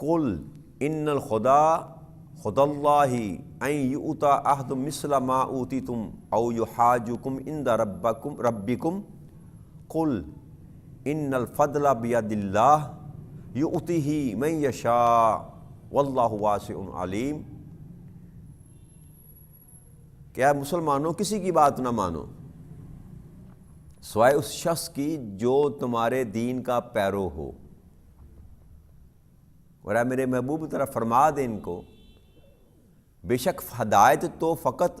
قل ان الخدا خدا اللہ ان یؤتی احد مثل ما اوتیتم او یحاجکم عند ربکم قل ان الفضل بید اللہ یؤتیہ من یشاء واللہ واسع علیم۔ کیا مسلمانوں کسی کی بات نہ مانو سوائے اس شخص کی جو تمہارے دین کا پیرو ہو، اور اے میرے محبوب طرح فرما دے ان کو، بے شک ہدایت تو فقط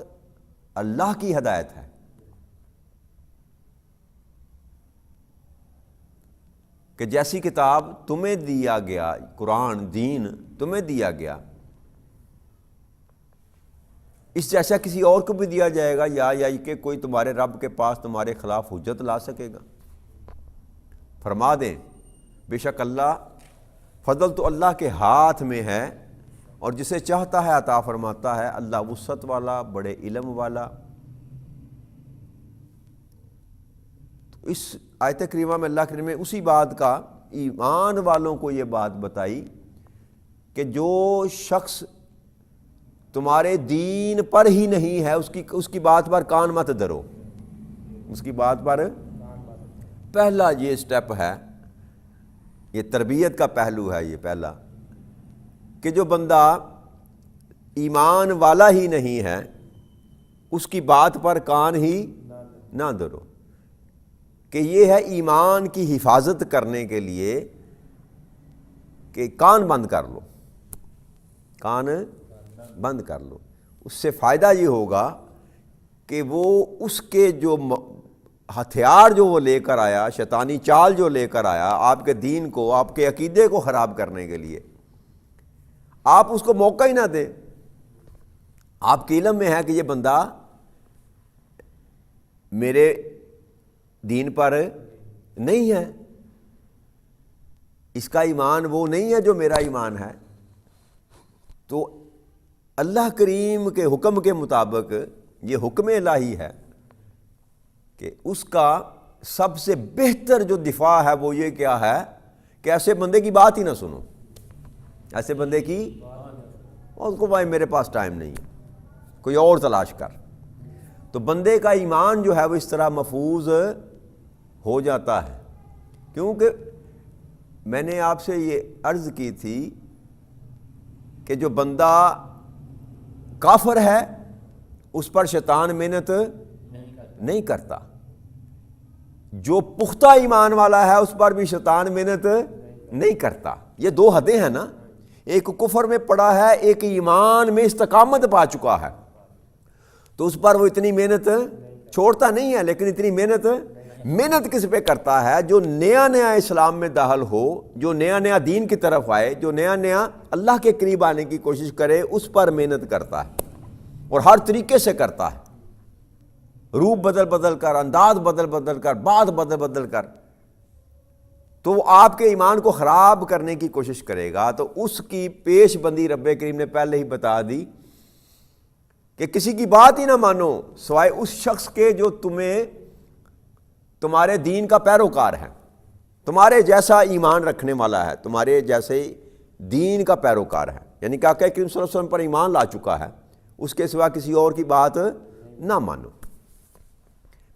اللہ کی ہدایت ہے۔ کہ جیسی کتاب تمہیں دیا گیا، قرآن دین تمہیں دیا گیا، اس جیسا کسی اور کو بھی دیا جائے گا یا کہ کوئی تمہارے رب کے پاس تمہارے خلاف حجت لا سکے گا؟ فرما دیں بے شک اللہ، فضل تو اللہ کے ہاتھ میں ہے، اور جسے چاہتا ہے عطا فرماتا ہے۔ اللہ وسعت والا، بڑے علم والا۔ تو اس آیت کریمہ میں اللہ کریم نے اسی بات کا ایمان والوں کو یہ بات بتائی کہ جو شخص تمہارے دین پر ہی نہیں ہے اس کی بات پر کان مت دھرو، اس کی بات پر۔ پہلا یہ سٹیپ ہے، یہ تربیت کا پہلو ہے، یہ پہلا کہ جو بندہ ایمان والا ہی نہیں ہے اس کی بات پر کان ہی نہ دھرو، کہ یہ ہے ایمان کی حفاظت کرنے کے لیے کہ کان بند کر لو، کان بند کر لو۔ اس سے فائدہ یہ ہوگا کہ وہ اس کے جو ہتھیار جو وہ لے کر آیا، شیطانی چال جو لے کر آیا آپ کے دین کو، آپ کے عقیدے کو خراب کرنے کے لیے، آپ اس کو موقع ہی نہ دیں۔ آپ کے علم میں ہے کہ یہ بندہ میرے دین پر نہیں ہے، اس کا ایمان وہ نہیں ہے جو میرا ایمان ہے، تو اللہ کریم کے حکم کے مطابق یہ حکم الہی ہے کہ اس کا سب سے بہتر جو دفاع ہے وہ یہ کیا ہے کہ ایسے بندے کی بات ہی نہ سنو، ایسے بندے کی، اور اس کو بھائی میرے پاس ٹائم نہیں ہے، کوئی اور تلاش کر۔ تو بندے کا ایمان جو ہے وہ اس طرح محفوظ ہو جاتا ہے۔ کیونکہ میں نے آپ سے یہ عرض کی تھی کہ جو بندہ کافر ہے اس پر شیطان محنت نہیں کرتا، جو پختہ ایمان والا ہے اس پر بھی شیطان محنت نہیں کرتا۔ یہ دو حدیں ہیں نا، ایک کفر میں پڑا ہے، ایک ایمان میں استقامت پا چکا ہے، تو اس پر وہ اتنی محنت چھوڑتا نہیں ہے، لیکن اتنی محنت کس پہ کرتا ہے؟ جو نیا نیا اسلام میں داخل ہو، جو نیا نیا دین کی طرف آئے، جو نیا نیا اللہ کے قریب آنے کی کوشش کرے، اس پر محنت کرتا ہے، اور ہر طریقے سے کرتا ہے، روپ بدل بدل کر، انداز بدل بدل کر، بات بدل بدل کر، تو وہ آپ کے ایمان کو خراب کرنے کی کوشش کرے گا۔ تو اس کی پیش بندی رب کریم نے پہلے ہی بتا دی کہ کسی کی بات ہی نہ مانو سوائے اس شخص کے جو تمہارے دین کا پیروکار ہے، تمہارے جیسا ایمان رکھنے والا ہے، تمہارے جیسے دین کا پیروکار ہے، یعنی کہ آقا کریم صلی اللہ علیہ وسلم پر ایمان لا چکا ہے، اس کے سوا کسی اور کی بات نہ مانو۔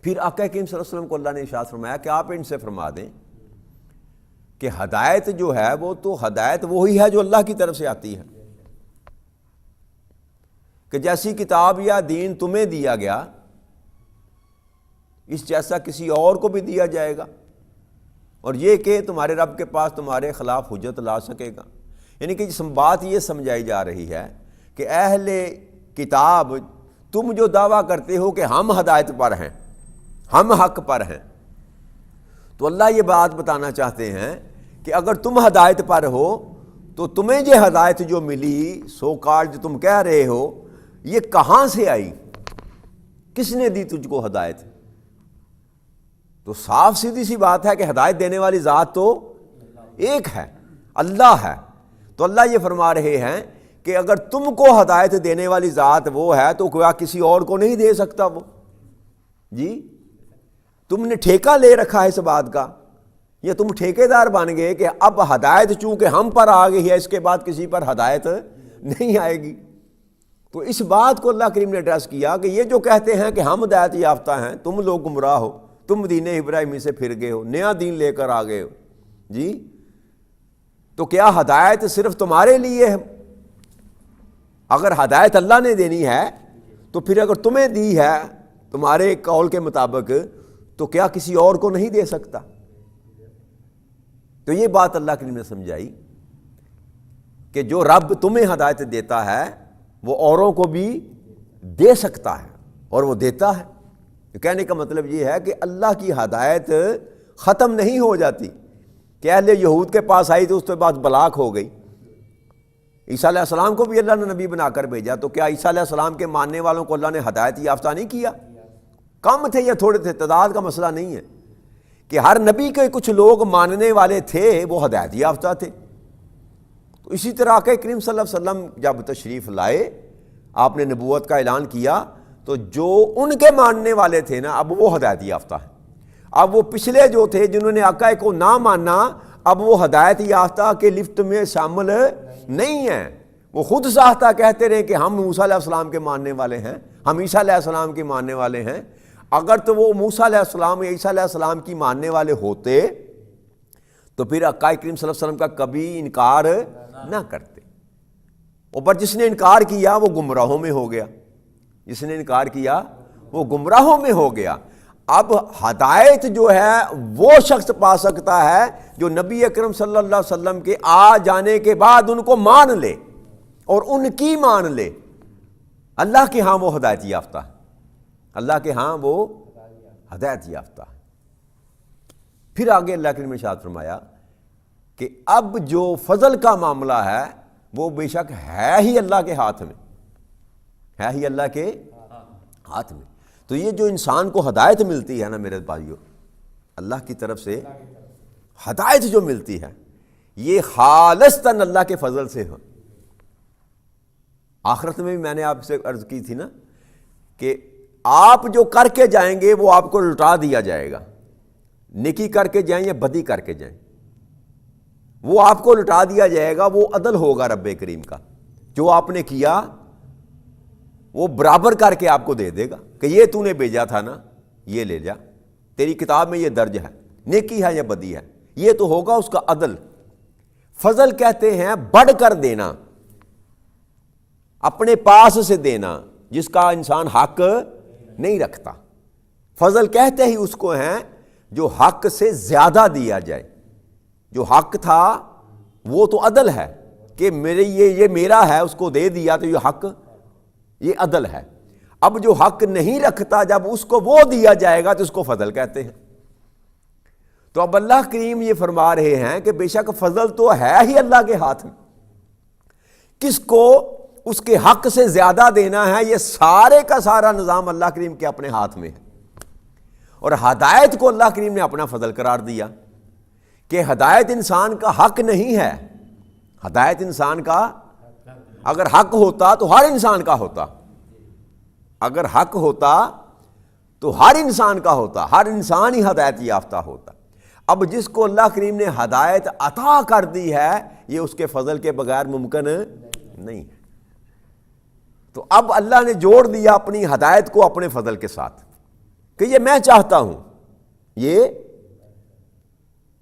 پھر آقا کریم صلی اللہ علیہ وسلم کو اللہ نے ارشاد فرمایا کہ آپ ان سے فرما دیں کہ ہدایت جو ہے وہ تو ہدایت وہی ہے جو اللہ کی طرف سے آتی ہے، کہ جیسی کتاب یا دین تمہیں دیا گیا اس جیسا کسی اور کو بھی دیا جائے گا، اور یہ کہ تمہارے رب کے پاس تمہارے خلاف حجت لا سکے گا۔ یعنی کہ بات یہ سمجھائی جا رہی ہے کہ اہل کتاب تم جو دعویٰ کرتے ہو کہ ہم ہدایت پر ہیں، ہم حق پر ہیں، تو اللہ یہ بات بتانا چاہتے ہیں کہ اگر تم ہدایت پر ہو تو تمہیں یہ ہدایت جو ملی سو کال جو تم کہہ رہے ہو یہ کہاں سے آئی، کس نے دی تجھ کو ہدایت؟ تو صاف سیدھی سی بات ہے کہ ہدایت دینے والی ذات تو ایک ہے، اللہ ہے۔ تو اللہ یہ فرما رہے ہیں کہ اگر تم کو ہدایت دینے والی ذات وہ ہے تو کیا کسی اور کو نہیں دے سکتا وہ؟ جی تم نے ٹھیکہ لے رکھا ہے اس بات کا، یہ تم ٹھیکیدار بن گئے کہ اب ہدایت چونکہ ہم پر آ گئی ہے، اس کے بعد کسی پر ہدایت نہیں آئے گی۔ تو اس بات کو اللہ کریم نے ایڈریس کیا کہ یہ جو کہتے ہیں کہ ہم ہدایت یافتہ ہیں، تم لوگ گمراہ ہو، تم دین ابراہیمی سے پھر گئے ہو، نیا دین لے کر آ گئے ہو جی، تو کیا ہدایت صرف تمہارے لیے ہے؟ اگر ہدایت اللہ نے دینی ہے تو پھر اگر تمہیں دی ہے تمہارے قول کے مطابق تو کیا کسی اور کو نہیں دے سکتا؟ تو یہ بات اللہ کریم نے سمجھائی کہ جو رب تمہیں ہدایت دیتا ہے وہ اوروں کو بھی دے سکتا ہے، اور وہ دیتا ہے۔ کہنے کا مطلب یہ ہے کہ اللہ کی ہدایت ختم نہیں ہو جاتی کہ اہل یہود کے پاس آئی تو اس کے بعد بلاک ہو گئی۔ عیسیٰ علیہ السلام کو بھی اللہ نے نبی بنا کر بھیجا، تو کیا عیسیٰ علیہ السلام کے ماننے والوں کو اللہ نے ہدایت یافتہ نہیں کیا؟ کم تھے یا تھوڑے تھے، تعداد کا مسئلہ نہیں ہے، کہ ہر نبی کے کچھ لوگ ماننے والے تھے، وہ ہدایت یافتہ تھے۔ تو اسی طرح آقا کریم صلی اللہ علیہ وسلم جب تشریف لائے، آپ نے نبوت کا اعلان کیا، تو جو ان کے ماننے والے تھے نا، اب وہ ہدایت یافتہ ہیں۔ اب وہ پچھلے جو تھے جنہوں نے آقا کو نہ مانا، اب وہ ہدایت یافتہ کے لفٹ میں شامل نہیں ہیں۔ وہ خود ساختہ کہتے رہے کہ ہم موسیٰ علیہ السلام کے ماننے والے ہیں، ہم عیسیٰ علیہ السلام کے ماننے والے ہیں۔ اگر تو وہ موسیٰ علیہ السلام یا عیسیٰ علیہ السلام کی ماننے والے ہوتے تو پھر آقا کریم صلی اللہ علیہ وسلم کا کبھی انکار نہ کرتے۔ اوپر جس نے انکار کیا وہ گمراہوں میں ہو گیا، جس نے انکار کیا وہ گمراہوں میں ہو گیا۔ اب ہدایت جو ہے وہ شخص پا سکتا ہے جو نبی اکرم صلی اللہ علیہ وسلم کے آ جانے کے بعد ان کو مان لے اور ان کی مان لے۔ اللہ کے ہاں وہ ہدایت یافتہ ہے، اللہ کے ہاں وہ ہدایت یافتہ ہے۔ پھر آگے اللہ کریم نے ارشاد فرمایا کہ اب جو فضل کا معاملہ ہے وہ بے شک ہے ہی اللہ کے ہاتھ میں، ہے ہی اللہ کے ہاتھ میں۔ تو یہ جو انسان کو ہدایت ملتی ہے نا میرے بھائیو، اللہ کی طرف سے ہدایت جو ملتی ہے یہ خالصتاً اللہ کے فضل سے ہو۔ آخرت میں بھی میں نے آپ سے عرض کی تھی نا کہ آپ جو کر کے جائیں گے وہ آپ کو لٹا دیا جائے گا، نیکی کر کے جائیں یا بدی کر کے جائیں، وہ آپ کو لٹا دیا جائے گا۔ وہ عدل ہوگا رب کریم کا، جو آپ نے کیا وہ برابر کر کے آپ کو دے دے گا کہ یہ تو نے بھیجا تھا نا، یہ لے جا، تیری کتاب میں یہ درج ہے، نیکی ہے یا بدی ہے، یہ تو ہوگا اس کا عدل۔ فضل کہتے ہیں بڑھ کر دینا، اپنے پاس سے دینا جس کا انسان حق نہیں رکھتا۔ فضل کہتے ہی اس کو ہیں جو حق سے زیادہ دیا جائے۔ جو حق تھا وہ تو عدل ہے کہ میرے یہ میرا ہے، اس کو دے دیا تو یہ حق، یہ عدل ہے۔ اب جو حق نہیں رکھتا جب اس کو وہ دیا جائے گا تو اس کو فضل کہتے ہیں۔ تو اب اللہ کریم یہ فرما رہے ہیں کہ بے شک فضل تو ہے ہی اللہ کے ہاتھ میں، کس کو اس کے حق سے زیادہ دینا ہے، یہ سارے کا سارا نظام اللہ کریم کے اپنے ہاتھ میں ہے۔ اور ہدایت کو اللہ کریم نے اپنا فضل قرار دیا کہ ہدایت انسان کا حق نہیں ہے، ہدایت انسان کا اگر حق ہوتا تو ہر انسان کا ہوتا، اگر حق ہوتا تو ہر انسان کا ہوتا، ہر انسان ہی ہدایت یافتہ ہوتا۔ اب جس کو اللہ کریم نے ہدایت عطا کر دی ہے یہ اس کے فضل کے بغیر ممکن نہیں ہے۔ تو اب اللہ نے جوڑ دیا اپنی ہدایت کو اپنے فضل کے ساتھ کہ یہ میں چاہتا ہوں، یہ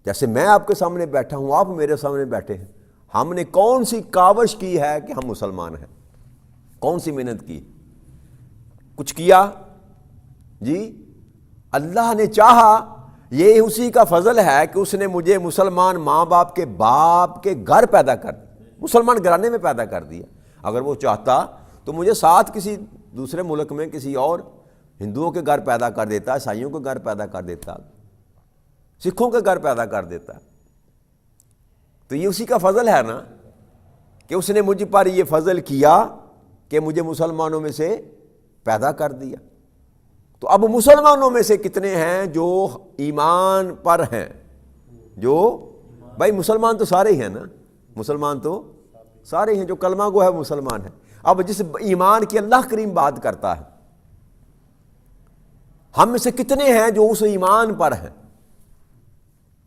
جیسے میں آپ کے سامنے بیٹھا ہوں، آپ میرے سامنے بیٹھے ہیں، ہم نے کون سی کاوش کی ہے کہ ہم مسلمان ہیں؟ کون سی محنت کی؟ کچھ کیا جی؟ اللہ نے چاہا، یہ اسی کا فضل ہے کہ اس نے مجھے مسلمان ماں باپ کے باپ کے گھر پیدا کر، مسلمان گھرانے میں پیدا کر دیا۔ اگر وہ چاہتا تو مجھے ساتھ کسی دوسرے ملک میں کسی اور ہندوؤں کے گھر پیدا کر دیتا، عیسائیوں کے گھر پیدا کر دیتا، سکھوں کے گھر پیدا کر دیتا۔ تو یہ اسی کا فضل ہے نا کہ اس نے مجھ پر یہ فضل کیا کہ مجھے مسلمانوں میں سے پیدا کر دیا۔ تو اب مسلمانوں میں سے کتنے ہیں جو ایمان پر ہیں؟ جو بھائی مسلمان تو سارے ہی ہیں نا، مسلمان تو سارے ہیں، جو کلمہ گو ہے مسلمان ہے۔ اب جس ایمان کی اللہ کریم بات کرتا ہے، ہم میں سے کتنے ہیں جو اس ایمان پر ہیں؟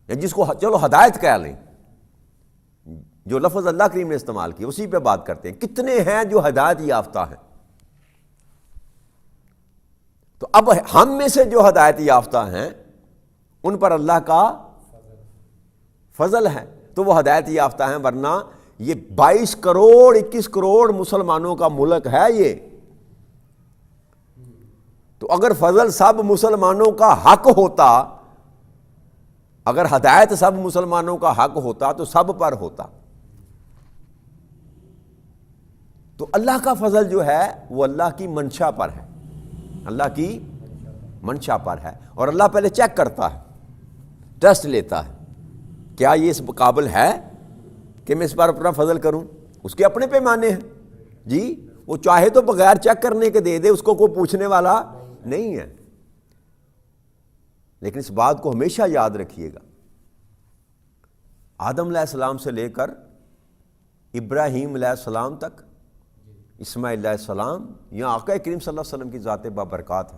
یا جس کو چلو ہدایت کہہ لیں، جو لفظ اللہ کریم نے استعمال کیا اسی پہ بات کرتے ہیں، کتنے ہیں جو ہدایت یافتہ ہیں؟ تو اب ہم میں سے جو ہدایت یافتہ ہیں ان پر اللہ کا فضل ہے تو وہ ہدایت یافتہ ہیں، ورنہ یہ 22 کروڑ 21 کروڑ مسلمانوں کا ملک ہے یہ. تو اگر فضل سب مسلمانوں کا حق ہوتا، اگر ہدایت سب مسلمانوں کا حق ہوتا تو سب پر ہوتا. تو اللہ کا فضل جو ہے وہ اللہ کی منشا پر ہے، اللہ کی منشا پر ہے، اور اللہ پہلے چیک کرتا ہے، ٹیسٹ لیتا ہے، کیا یہ اس قابل ہے کہ میں اس پر اپنا فضل کروں؟ اس کے اپنے پیمانے ہیں جی، وہ چاہے تو بغیر چیک کرنے کے دے دے، اس کو کوئی پوچھنے والا نہیں ہے. لیکن اس بات کو ہمیشہ یاد رکھیے گا، آدم علیہ السلام سے لے کر ابراہیم علیہ السلام تک، اسماعیل علیہ السلام، یہاں آقا کریم صلی اللہ علیہ وسلم کی ذات بابرکات ہے.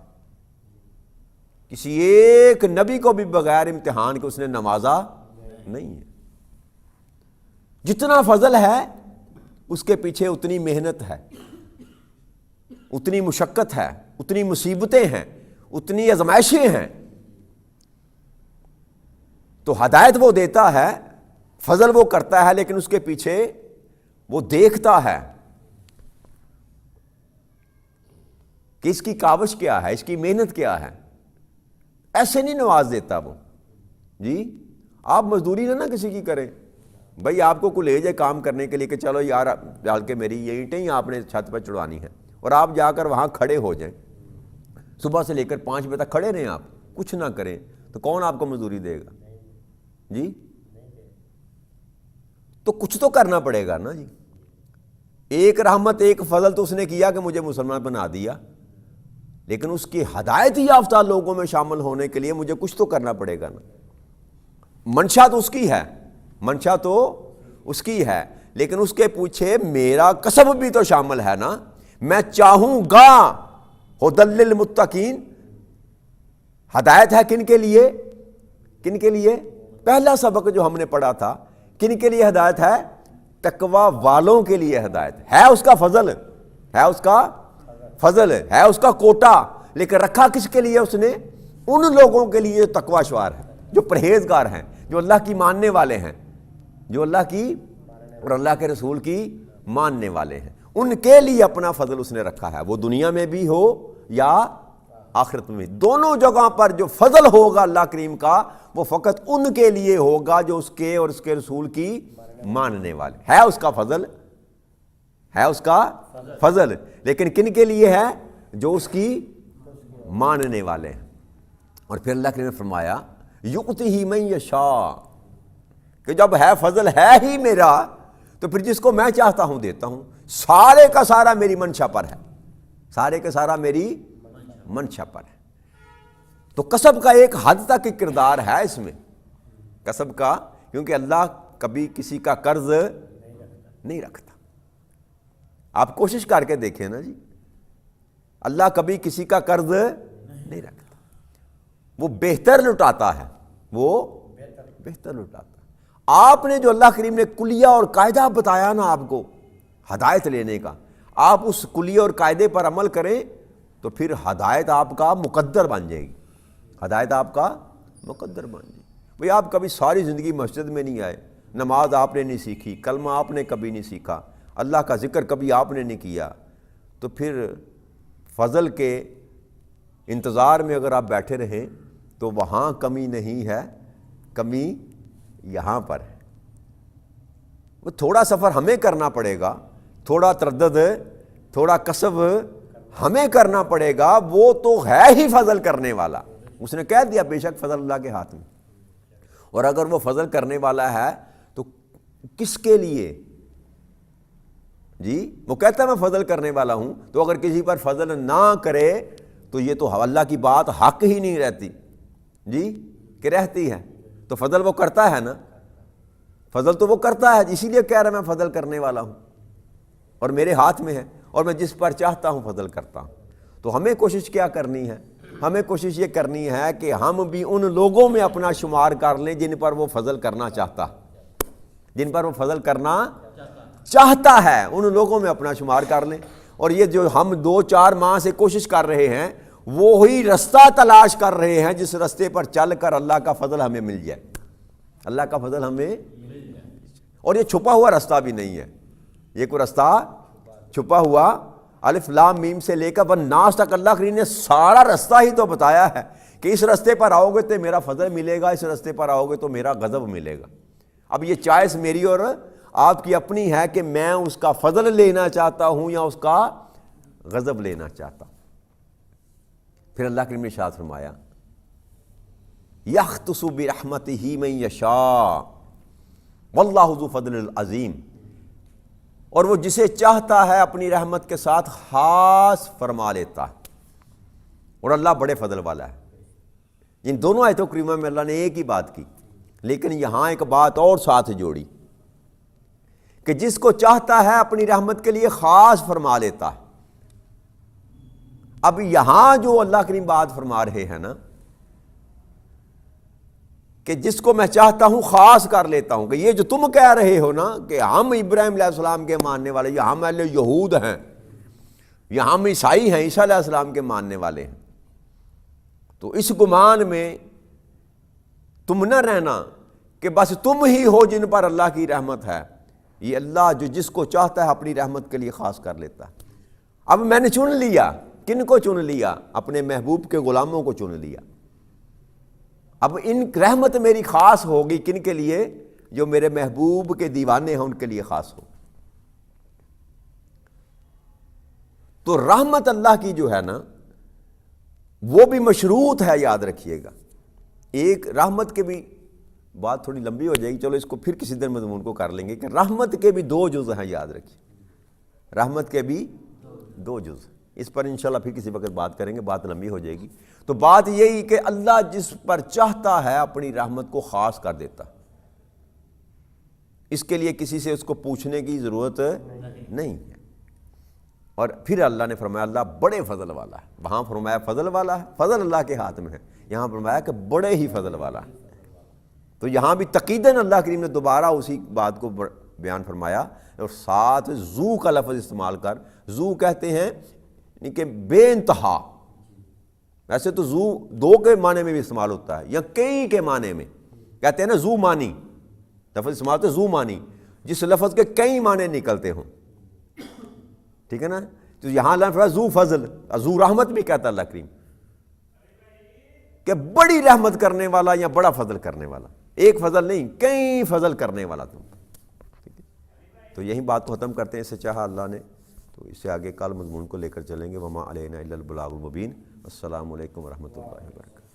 کسی ایک نبی کو بھی بغیر امتحان کے اس نے نوازا نہیں ہے. جتنا فضل ہے اس کے پیچھے اتنی محنت ہے، اتنی مشقت ہے، اتنی مصیبتیں ہیں، اتنی آزمائشیں ہیں. تو ہدایت وہ دیتا ہے، فضل وہ کرتا ہے، لیکن اس کے پیچھے وہ دیکھتا ہے کہ اس کی کاوش کیا ہے، اس کی محنت کیا ہے. ایسے نہیں نواز دیتا وہ جی. آپ مزدوری نہ کسی کی کریں، بھائی آپ کو کوئی لے جائے کام کرنے کے لیے کہ چلو یار ڈال کے میری یہ اینٹیں ہی آپ نے چھت پہ چڑھوانی ہے، اور آپ جا کر وہاں کھڑے ہو جائیں، صبح سے لے کر 5 بجے تک کھڑے رہیں، آپ کچھ نہ کریں، تو کون آپ کو مزدوری دے گا جی؟ تو کچھ تو کرنا پڑے گا نا جی. ایک رحمت ایک فضل تو اس نے کیا کہ مجھے مسلمان بنا دیا، لیکن اس کی ہدایت یافتہ لوگوں میں شامل ہونے کے لیے مجھے کچھ تو کرنا پڑے گا نا. منشا تو اس کی ہے، منشا تو اس کی ہے، لیکن اس کے پیچھے میرا کسب بھی تو شامل ہے نا. میں چاہوں گا ہدی للمتقین، ہدایت ہے کن کے لیے؟ کن کے لیے؟ پہلا سبق جو ہم نے پڑھا تھا، کن کے لیے ہدایت ہے؟ تقوی والوں کے لیے ہدایت ہے. اس کا فضل ہے، اس کا فضل ہے، اس کا کوٹا، لیکن رکھا کس کے لیے اس نے؟ ان لوگوں کے لیے جو تقوی شعار ہیں، جو پرہیزگار ہیں، جو اللہ کی ماننے والے ہیں، جو اللہ کی اور اللہ کے رسول کی ماننے والے ہیں، ان کے لیے اپنا فضل اس نے رکھا ہے. وہ دنیا میں بھی ہو یا آخرت میں، دونوں جگہوں پر جو فضل ہوگا اللہ کریم کا وہ فقط ان کے لیے ہوگا جو اس کے اور اس کے رسول کی ماننے والے. ہے اس کا فضل، ہے اس کا فضل، لیکن کن کے لیے ہے؟ جو اس کی ماننے والے ہیں. اور پھر اللہ کریم نے فرمایا یؤتیہ من یشاء، کہ جب ہے فضل ہے ہی میرا تو پھر جس کو میں چاہتا ہوں دیتا ہوں. سارے کا سارا میری منشا پر ہے، سارے کا سارا میری منشا پر ہے. تو کسب کا ایک حد تک کردار ہے اس میں، کسب کا، کیونکہ اللہ کبھی کسی کا قرض نہیں رکھتا. آپ کوشش کر کے دیکھیں نا جی، اللہ کبھی کسی کا قرض نہیں رکھتا، وہ بہتر لٹاتا ہے، وہ بہتر لٹاتا ہے. آپ نے جو اللہ کریم نے کلیہ اور قاعدہ بتایا نا آپ کو ہدایت لینے کا، آپ اس کلیہ اور قاعدے پر عمل کریں تو پھر ہدایت آپ کا مقدر بن جائے گی، ہدایت آپ کا مقدر بن جائے گی. بھئی آپ کبھی ساری زندگی مسجد میں نہیں آئے، نماز آپ نے نہیں سیکھی، کلمہ آپ نے کبھی نہیں سیکھا، اللہ کا ذکر کبھی آپ نے نہیں کیا، تو پھر فضل کے انتظار میں اگر آپ بیٹھے رہیں تو وہاں کمی نہیں ہے، کمی یہاں پر ہے. وہ تھوڑا سفر ہمیں کرنا پڑے گا، تھوڑا تردد، تھوڑا کسب ہمیں کرنا پڑے گا. وہ تو ہے ہی فضل کرنے والا، اس نے کہہ دیا بے شک فضل اللہ کے ہاتھ میں. اور اگر وہ فضل کرنے والا ہے تو کس کے لیے جی؟ وہ کہتا ہے میں فضل کرنے والا ہوں، تو اگر کسی پر فضل نہ کرے تو یہ تو اللہ کی بات حق ہی نہیں رہتی جی، کہ رہتی ہے. تو فضل وہ کرتا ہے نا، فضل تو وہ کرتا ہے، اسی لیے کہہ رہا میں فضل کرنے والا ہوں اور میرے ہاتھ میں ہے، اور میں جس پر چاہتا ہوں فضل کرتا ہوں. تو ہمیں کوشش کیا کرنی ہے؟ ہمیں کوشش یہ کرنی ہے کہ ہم بھی ان لوگوں میں اپنا شمار کر لیں جن پر وہ فضل کرنا چاہتا، جن پر وہ فضل کرنا چاہتا ہے، ان لوگوں میں اپنا شمار کر لیں۔ اور یہ جو ہم 2-4 ماہ سے کوشش کر رہے ہیں وہی رستہ تلاش کر رہے ہیں جس رستے پر چل کر اللہ کا فضل ہمیں مل جائے، اللہ کا فضل ہمیں۔ اور یہ چھپا ہوا رستہ بھی نہیں ہے، یہ کوئی رستہ چھپا ہوا الف لام میم سے لے کر والناس تک اللہ کریم نے سارا رستہ ہی تو بتایا ہے کہ اس رستے پر آؤ گے تو میرا فضل ملے گا، اس رستے پر آؤ گے تو میرا غضب ملے گا۔ اب یہ چوائس میری اور آپ کی اپنی ہے کہ میں اس کا فضل لینا چاہتا ہوں یا اس کا غضب لینا چاہتا ہوں۔ پھر اللہ کریم نے ارشاد فرمایا یختص برحمتہ من یشاء واللہ ذو فضل العظیم، اور وہ جسے چاہتا ہے اپنی رحمت کے ساتھ خاص فرما لیتا ہے، اور اللہ بڑے فضل والا ہے۔ ان دونوں آیتوں کریمہ میں اللہ نے ایک ہی بات کی، لیکن یہاں ایک بات اور ساتھ جوڑی کہ جس کو چاہتا ہے اپنی رحمت کے لیے خاص فرما لیتا ہے۔ اب یہاں جو اللہ کریم بات فرما رہے ہیں نا کہ جس کو میں چاہتا ہوں خاص کر لیتا ہوں، کہ یہ جو تم کہہ رہے ہو نا کہ ہم ابراہیم علیہ السلام کے ماننے والے، یا ہم اہل یہود ہیں، یا ہم عیسائی ہیں، عیسیٰ علیہ السلام کے ماننے والے ہیں، تو اس گمان میں تم نہ رہنا کہ بس تم ہی ہو جن پر اللہ کی رحمت ہے۔ یہ اللہ جو جس کو چاہتا ہے اپنی رحمت کے لیے خاص کر لیتا ہے۔ اب میں نے چن لیا، کن کو چن لیا؟ اپنے محبوب کے غلاموں کو چن لیا۔ اب ان رحمت میری خاص ہوگی کن کے لیے؟ جو میرے محبوب کے دیوانے ہیں ان کے لیے خاص ہو۔ تو رحمت اللہ کی جو ہے نا وہ بھی مشروط ہے، یاد رکھیے گا۔ ایک رحمت کے بھی بات تھوڑی لمبی ہو جائے گی، چلو اس کو پھر کسی دن مضمون کو کر لیں گے کہ رحمت کے بھی 2 جز ہیں، یاد رکھیے، رحمت کے بھی 2 جز۔ اس پر انشاءاللہ پھر کسی وقت بات کریں گے، بات لمبی ہو جائے گی۔ تو بات یہی کہ اللہ جس پر چاہتا ہے اپنی رحمت کو خاص کر دیتا، اس کے لیے کسی سے اس کو پوچھنے کی ضرورت نہیں ہے۔ اور پھر اللہ نے فرمایا اللہ بڑے فضل والا ہے۔ وہاں فرمایا فضل والا ہے، فضل اللہ کے ہاتھ میں ہے، یہاں فرمایا کہ بڑے ہی فضل والا ہے۔ تو یہاں بھی تقییداً اللہ کریم نے دوبارہ اسی بات کو بیان فرمایا، اور ساتھ ذو کا لفظ استعمال کر۔ ذو کہتے ہیں یعنی کہ بے انتہا، ویسے تو ذو 2 کے معنی میں بھی استعمال ہوتا ہے یا کئی کے معنی میں، کہتے ہیں نا ذو معنی، لفظ استعمال ہوتا ہے ذو معنی، جس لفظ کے کئی معنی نکلتے ہوں، ٹھیک ہے نا۔ تو یہاں اللہ فرمایا ذو فضل، ذو رحمت بھی کہتا ہے اللہ کریم کہ بڑی رحمت کرنے والا یا بڑا فضل کرنے والا، ایک فضل نہیں کئی فضل کرنے والا تم۔ تو یہی بات کو ختم کرتے ہیں، اس سے چاہا اللہ نے تو اس سے آگے کل مضمون کو لے کر چلیں گے۔ وما علینا الا البلاغ المبین۔ السلام علیکم ورحمۃ اللہ وبرکاتہ۔